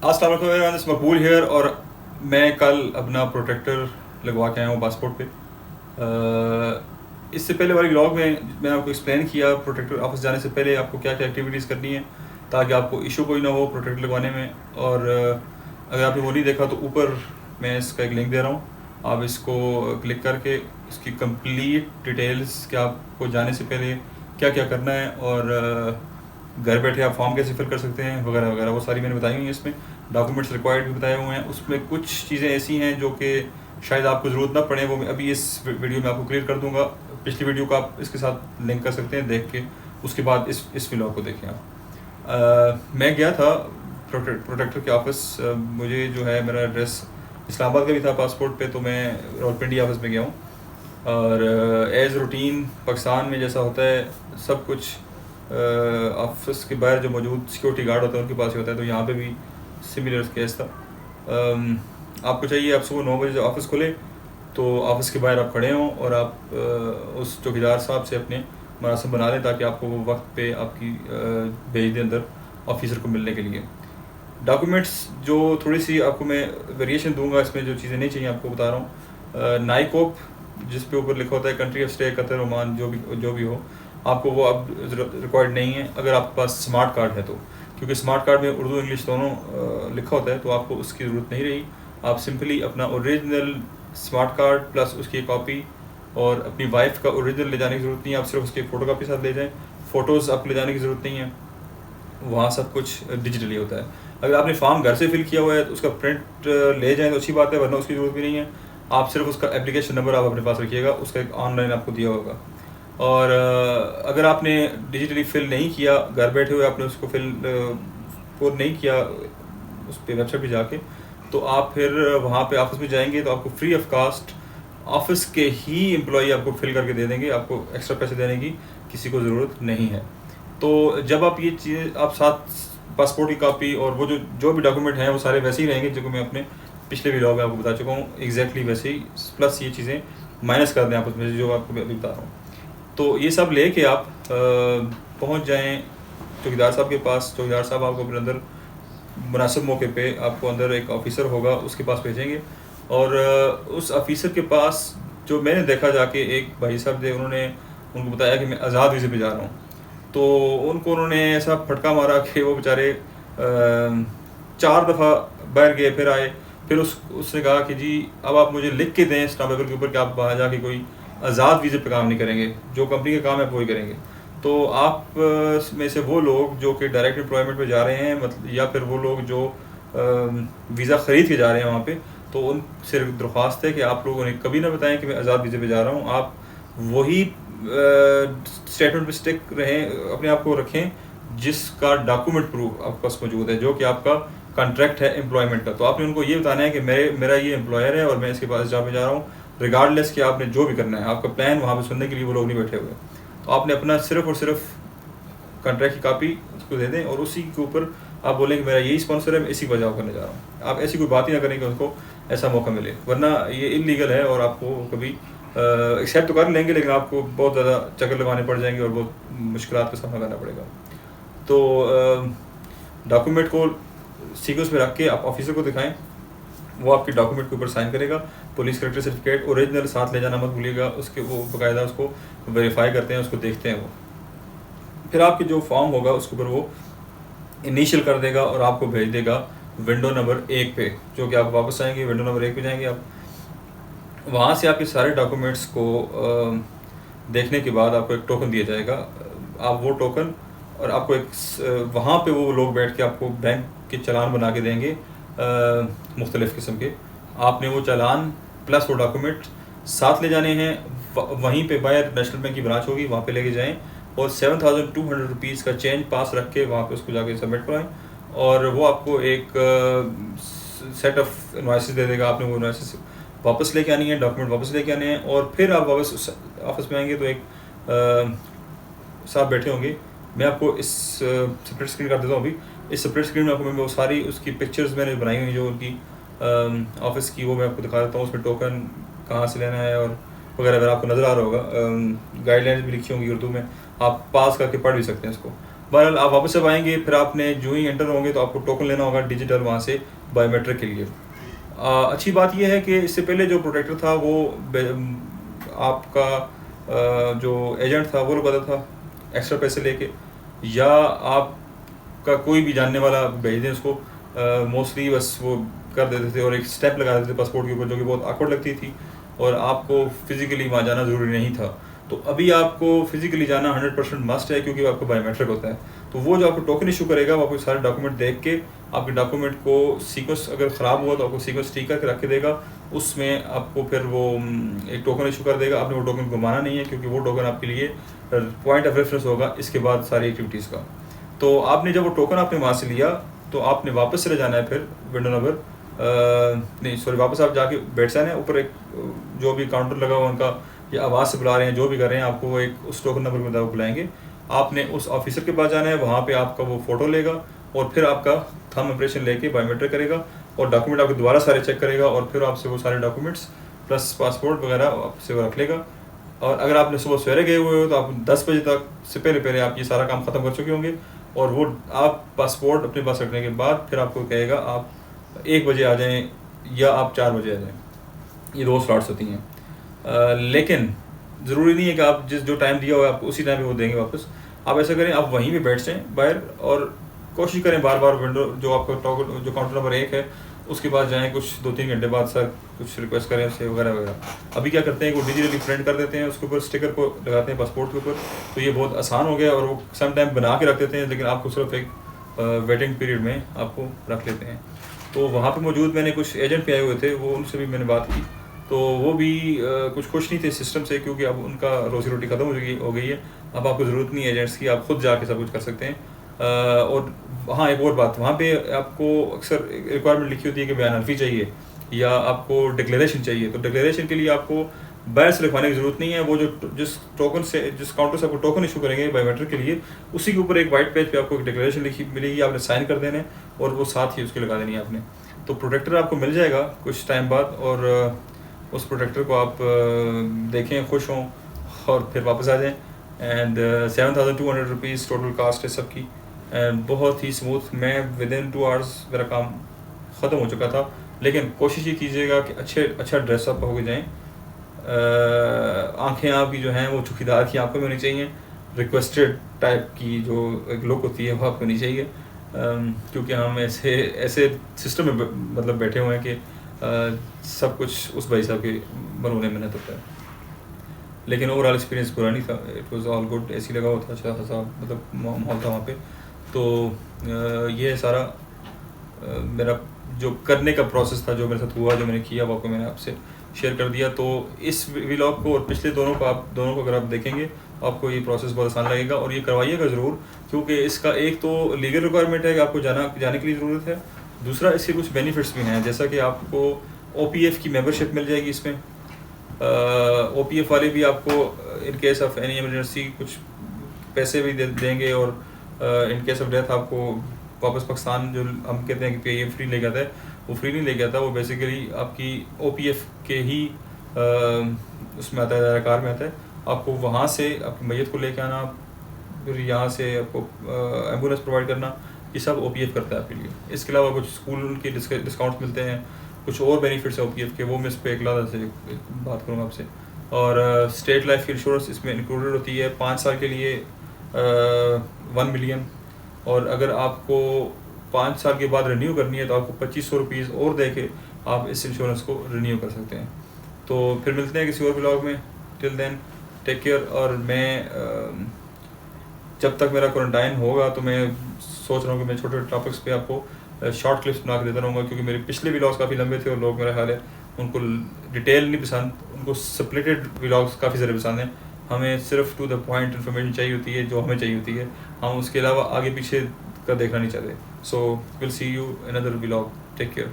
अस्सलाम वालेकुम, मकबूल हेयर। और मैं कल अपना प्रोटेक्टर लगवा के आया हूँ पासपोर्ट पे। इससे पहले वाली व्लॉग में मैं आपको एक्सप्लेन किया प्रोटेक्टर ऑफिस जाने से पहले आपको क्या क्या एक्टिविटीज़ करनी है ताकि आपको इशू कोई ना हो प्रोटेक्टर लगवाने में। और अगर आपने वो नहीं देखा तो ऊपर मैं इसका एक लिंक दे रहा हूँ, आप इसको क्लिक करके इसकी कंप्लीट डिटेल्स कि आपको जाने से पहले क्या क्या करना है और घर बैठे आप फॉर्म कैसे फिल कर सकते हैं वगैरह वगैरह, वो सारी मैंने बताई हुई हैं। इसमें डॉक्यूमेंट्स रिक्वायर्ड भी बताए हुए हैं। उसमें कुछ चीज़ें ऐसी हैं जो कि शायद आपको ज़रूरत ना पड़े, वो मैं अभी इस वीडियो में आपको क्लियर कर दूंगा। पिछली वीडियो को आप इसके साथ लिंक कर सकते हैं देख के, उसके बाद इस व्लॉग को देखें आप। मैं गया था प्रोटेक्टर के ऑफिस। मुझे जो है मेरा एड्रेस इस्लामाबाद का भी था पासपोर्ट पे, तो मैं रावलपिंडी ऑफिस में गया हूँ। और एज़ रूटीन पाकिस्तान में जैसा होता है सब कुछ ऑफिस के बाहर जो मौजूद सिक्योरिटी गार्ड होता है उनके पास ही होता है, तो यहाँ पे भी सिमिलर केस था। आपको चाहिए आप सुबह 9 बजे ऑफिस खुले तो ऑफिस के बाहर आप खड़े हों और आप उस चौकीदार साहब से अपने मरासम बना लें ताकि आपको वो वक्त पे आपकी भेज दें अंदर ऑफिसर को मिलने के लिए। डॉक्यूमेंट्स जो थोड़ी सी आपको मैं वेरिएशन दूंगा, इसमें जो चीज़ें नहीं चाहिए आपको बता रहा हूँ। नाइकोप जिस पे ऊपर लिखा होता है country of stay Qatar Oman, जो भी हो, आपको वो अब रिक्वायर्ड नहीं है अगर आपके पास स्मार्ट कार्ड है तो, क्योंकि स्मार्ट कार्ड में उर्दू इंग्लिश दोनों लिखा होता है तो आपको उसकी ज़रूरत नहीं रही। आप सिंपली अपना ओरिजिनल स्मार्ट कार्ड प्लस उसकी कॉपी और अपनी वाइफ का ओरिजिनल ले जाने की ज़रूरत नहीं है, आप सिर्फ उसकी फ़ोटो कापी साथ ले जाएँ। फ़ोटोज़ आपको ले जाने की ज़रूरत नहीं है, वहाँ सब कुछ डिजिटली होता है। अगर आपने फॉर्म घर से फिल किया हुआ है तो उसका प्रिंट ले जाएँ तो अच्छी बात है, वरना उसकी ज़रूरत भी नहीं है। आप सिर्फ उसका एप्लीकेशन नंबर आप अपने पास रखिएगा, उसका एक ऑनलाइन आपको दिया होगा। और अगर आपने डिजिटली फिल नहीं किया, घर बैठे हुए आपने उसको फिल पूर्ण नहीं किया उस पर वेबसाइट पे जाके, तो आप फिर वहाँ पे ऑफिस में जाएंगे तो आपको फ्री ऑफ कास्ट ऑफिस के ही एम्प्लॉई आपको फिल करके दे देंगे, आपको एक्स्ट्रा पैसे देने की किसी को ज़रूरत नहीं है। तो जब आप ये चीज़ आप साथ पासपोर्ट की कॉपी और वो जो भी डॉक्यूमेंट हैं वो सारे वैसे ही रहेंगे जो मैं अपने पिछले वीडियो में आपको बता चुका हूँ, एग्जैक्टली वैसे ही, प्लस ये चीज़ें माइनस कर दें आप उसमें जो आपको अभी बता रहा हूँ। तो ये सब लेके आप पहुँच जाएँ चौकीदार साहब के पास। चौकीदार साहब आपको अपने अंदर मुनासिब मौके पे आपको अंदर एक ऑफ़िसर होगा उसके पास भेजेंगे। और उस ऑफ़िसर के पास जो मैंने देखा जाके एक भाई साहब थे, उन्होंने उनको बताया कि मैं आज़ाद वीज़े पे जा रहा हूँ, तो उन्होंने ऐसा फटका मारा कि वो बेचारे 4 दफ़ा बाहर गए, फिर आए, फिर उसने कहा कि जी अब आप मुझे लिख के दें स्टाम्प पेपर के ऊपर कि आप वहाँ जाके कोई आज़ाद वीज़े पे काम नहीं करेंगे, जो कंपनी का काम है वही करेंगे। तो आप में से वो लोग जो कि डायरेक्ट एम्प्लॉयमेंट पे जा रहे हैं, मतलब, या फिर वो लोग जो वीज़ा ख़रीद के जा रहे हैं वहाँ पे, तो उनसे दरख्वास्त है कि आप लोग उन्हें कभी ना बताएं कि मैं आज़ाद वीज़े पे जा रहा हूँ। आप वही स्टेटमेंट पे स्टिक रहें, अपने आप को रखें जिसका डॉक्यूमेंट प्रूफ आपके पास मौजूद है, जो कि आपका कॉन्ट्रैक्ट है एम्प्लॉयमेंट का। तो आपने उनको ये बताना है कि मेरा ये एम्प्लॉयर है और मैं इसके पास जहाँ पे जा रहा हूँ, रिगार्डलेस कि आपने जो भी करना है, आपका प्लान वहाँ पे सुनने के लिए वो लोग नहीं बैठे हुए। तो आपने अपना सिर्फ और सिर्फ कॉन्ट्रैक्ट की कापी उसको दे दें और उसी के ऊपर आप बोलें कि मेरा यही स्पॉन्सर है, मैं इसी बचाव करने जा रहा हूँ। आप ऐसी कोई बात ही ना करें कि उसको ऐसा मौका मिले, वरना ये इलीगल है और आपको कभी एक्सेप्ट तो कर लेंगे लेकिन आपको बहुत ज़्यादा चक्कर लगाने पड़ जाएंगे और बहुत मुश्किलात का सामना करना पड़ेगा। तो डॉक्यूमेंट को सीक्वेंस में रख के आप ऑफिसर को दिखाएं, वो आपके डॉक्यूमेंट के ऊपर साइन करेगा। पुलिस करेक्टर सर्टिफिकेट ओरिजिनल साथ ले जाना मत भूलिएगा, उसके वो बाकायदा उसको वेरीफाई करते हैं, उसको देखते हैं वो। फिर आपके जो फॉर्म होगा उसके ऊपर वो इनिशियल कर देगा और आपको भेज देगा विंडो नंबर 1 पे, जो कि आप वापस आएंगे विंडो नंबर 1 पे जाएंगे आप। वहाँ से आपके सारे डॉक्यूमेंट्स को देखने के बाद आपको एक टोकन दिया जाएगा। आप वो टोकन और आपको एक वहाँ पे वो लोग बैठ के आपको बैंक के चालान बना के देंगे मुख्तलिफ़ किस्म के। आपने वो चालान प्लस वो डॉक्यूमेंट साथ ले जाने हैं। वहीं पे बाहर नेशनल बैंक की ब्रांच होगी, वहाँ पे लेके जाएं और 7200 रुपीज़ का चेंज पास रख के वहाँ पे उसको जाके सबमिट कराएं और वो आपको एक सेट ऑफ इनवॉइसेस दे देगा। आपने वो इनवॉइसेस वापस लेके आनी है, डॉक्यूमेंट वापस लेके आने हैं और फिर आप वापस उस ऑफिस में आएंगे तो एक साहब बैठे होंगे। मैं आपको इस सेपरेट स्क्रीन कर देता हूँ अभी। इस सेपरेट स्क्रीन में आपको मैं वो सारी उसकी पिक्चर्स मैंने बनाई हुई जो उनकी ऑफिस की, वो मैं आपको दिखा देता हूँ। उसमें टोकन कहाँ से लेना है और वगैरह वगैरह आपको नज़र आ रहा होगा। गाइडलाइंस भी लिखी होंगी उर्दू में, आप पास करके पढ़ भी सकते हैं इसको। बहरहाल आप वापस जब आएंगे फिर आपने जो ही एंटर होंगे तो आपको टोकन लेना होगा डिजिटल वहाँ से बायोमेट्रिक के लिए। अच्छी बात यह है कि इससे पहले जो प्रोटेक्टर था वो आपका जो एजेंट था वो लगाता था एक्स्ट्रा पैसे लेके, या आपका कोई भी जानने वाला भेज दें उसको, मोस्टली बस वो कर देते थे और एक स्टैंप लगा देते थे पासपोर्ट के ऊपर, जो कि बहुत awkward लगती थी और आपको फिज़िकली वहाँ जाना ज़रूरी नहीं था। तो अभी आपको फिज़िकली जाना 100% मस्ट है, क्योंकि आपको बायोमेट्रिक होता है। तो वो जो आपको टोकन इशू करेगा वो आपको सारे डॉक्यूमेंट देख के आपके डॉक्यूमेंट को सीक्वेंस अगर ख़राब हुआ तो आपको सीक्वेंस ठीक करके रख के देगा, उसमें आपको फिर वो एक टोकन इशू कर देगा। आपने वो टोकन घुमाना नहीं है, क्योंकि वो टोकन आपके लिए पॉइंट ऑफ रेफरेंस होगा इसके बाद सारी एक्टिविटीज़ का। तो आपने जब वो टोकन आपने वहाँ से लिया तो आपने वापस चले जाना है फिर विंडो नंबर नहीं सॉरी वापस आप जाके बैठ जाना है ऊपर, एक जो भी काउंटर लगा हुआ उनका या आवाज़ से बुला रहे हैं जो भी कर रहे हैं आपको वो एक उस टोकन नंबर के मुताबिक बुलाएंगे। आपने उस ऑफिसर के पास जाना है, वहाँ पे आपका वो फ़ोटो लेगा और फिर आपका थंब इंप्रेशन लेके बायोमेट्रिक करेगा और डॉक्यूमेंट आपके दोबारा सारे चेक करेगा और फिर आपसे वो सारे डॉक्यूमेंट्स प्लस पासपोर्ट वगैरह आपसे वो रख लेगा। और अगर आपने सुबह सवेरे गए हुए हो तो आप 10 बजे तक से पहले पहले आप ये सारा काम ख़त्म कर चुके होंगे, और वो आप पासपोर्ट अपने पास रखने के बाद फिर आपको कहेगा आप 1 बजे आ जाएं या आप 4 बजे आ जाएं। ये 2 स्लॉट्स होती हैं, लेकिन ज़रूरी नहीं है कि आप जो टाइम दिया हुआ है आपको उसी टाइम पे वो देंगे वापस। आप ऐसा करें, आप वहीं पे बैठ जाएं बाहर और कोशिश करें बार बार विंडो जो आपका जो काउंटर नंबर 1 है उसके पास जाएं कुछ 2-3 घंटे बाद, सर कुछ रिक्वेस्ट करें उससे वगैरह वगैरह। अभी क्या करते हैं वो डिजिटली प्रिंट कर देते हैं, उसके ऊपर स्टिकर को लगाते हैं पासपोर्ट के ऊपर, तो ये बहुत आसान हो गया और वो सम टाइम बना के रख देते हैं, लेकिन आपको सिर्फ एक वेटिंग पीरियड में आपको रख लेते हैं। तो वहाँ पे मौजूद मैंने कुछ एजेंट पे आए हुए थे, वो उनसे भी मैंने बात की, तो वो भी कुछ खुश नहीं थे सिस्टम से, क्योंकि अब उनका रोज़ी रोटी ख़त्म हो गई है। अब आपको ज़रूरत नहीं है एजेंट्स की, आप खुद जाके सब कुछ कर सकते हैं। और हाँ एक और बात, वहाँ पे आपको अक्सर रिक्वायरमेंट लिखी होती है कि बयान हल्फी चाहिए या आपको डिक्लेरेशन चाहिए। तो डिक्लेरेशन के लिए आपको बाहर से लिखवाने की ज़रूरत नहीं है, वो जो जिस काउंटर से आपको टोकन इशू करेंगे बायोमेट्रिक के लिए, उसी के ऊपर एक वाइट पेज पे आपको एक डिक्लेरेशन लिखी मिलेगी, आपने साइन कर देने और वो साथ ही उसके लगा देनी है आपने। तो प्रोटेक्टर आपको मिल जाएगा कुछ टाइम बाद, और उस प्रोटेक्टर को आप देखें, खुश हों और फिर वापस आ जाएँ। एंड 7,200 रुपीज़ टोटल कास्ट है सबकी, एंड बहुत ही स्मूथ। मैं विदिन 2 आवर्स मेरा काम ख़त्म हो चुका था। लेकिन कोशिश ये कीजिएगा कि अच्छा ड्रेसअप हो जाएँ, आँखें आपकी जो हैं वो चौकीदार की आंखों में होनी चाहिए, रिक्वेस्टेड टाइप की जो एक लुक होती है वो आपको होनी चाहिए, क्योंकि हम ऐसे सिस्टम में मतलब बैठे हुए हैं कि सब कुछ उस भाई साहब के बनवाने में मेहनत होता है। लेकिन ओवरऑल एक्सपीरियंस बुरा नहीं था, इट वाज ऑल गुड, ऐसी लगा हुआ था, अच्छा खासा मतलब माहौल था वहाँ पे। तो ये सारा मेरा जो करने का प्रोसेस था, जो मेरे साथ हुआ, जो मैंने किया, वो आपको मैंने आपसे शेयर कर दिया। तो इस व्लॉग को और पिछले दोनों को अगर आप देखेंगे आपको ये प्रोसेस बहुत आसान लगेगा, और ये करवाइएगा ज़रूर, क्योंकि इसका एक तो लीगल रिक्वायरमेंट है कि आपको जाने के लिए ज़रूरत है, दूसरा इसके कुछ बेनिफिट्स भी हैं, जैसा कि आपको OPF की मेंबरशिप मिल जाएगी इसमें। OPF वाले भी आपको in case of any emergency कुछ पैसे भी देंगे, और इन केस ऑफ डेथ आपको वापस पाकिस्तान, जो हम कहते हैं कि ये फ्री ले जाता है, वो फ्री नहीं ले जाता, वो बेसिकली आपकी OPF के ही उसमें आता है, दायराकार में आता है। आपको वहाँ से आपकी मैयत को लेके आना, फिर यहाँ से आपको एम्बुलेंस प्रोवाइड करना, ये सब OPF करता है आपके लिए। इसके अलावा कुछ स्कूल के डिस्काउंट्स मिलते हैं, कुछ और बेनिफिट्स हैं OPF के, वो मैं इस पर एक से बात करूँगा आपसे। और स्टेट लाइफ इंश्योरेंस इसमें इंक्लूडेड होती है 5 साल के लिए 1 मिलियन, और अगर आपको 5 साल के बाद रिन्यू करनी है तो आपको 2500 रुपीज़ और दे के आप इस इंश्योरेंस को रिन्यू कर सकते हैं। तो फिर मिलते हैं किसी और ब्लॉग में, टिल देन टेक केयर। और मैं जब तक मेरा क्वारंटाइन होगा तो मैं सोच रहा हूँ कि मैं छोटे छोटे टॉपिक्स पे आपको शॉर्ट क्लिप्स बना के देता रहूँगा, क्योंकि मेरे पिछले व्लॉग्स काफ़ी लंबे थे और लोग मेरा ख्याल है उनको डिटेल नहीं पसंद, उनको स्प्लिटेड व्लॉग्स काफ़ी ज़्यादा पसंद हैं। हमें सिर्फ टू द पॉइंट इन्फॉर्मेशन चाहिए होती है जो हमें चाहिए होती है, हम उसके अलावा आगे पीछे का देखना नहीं चाहते। So will see you another vlog, take care.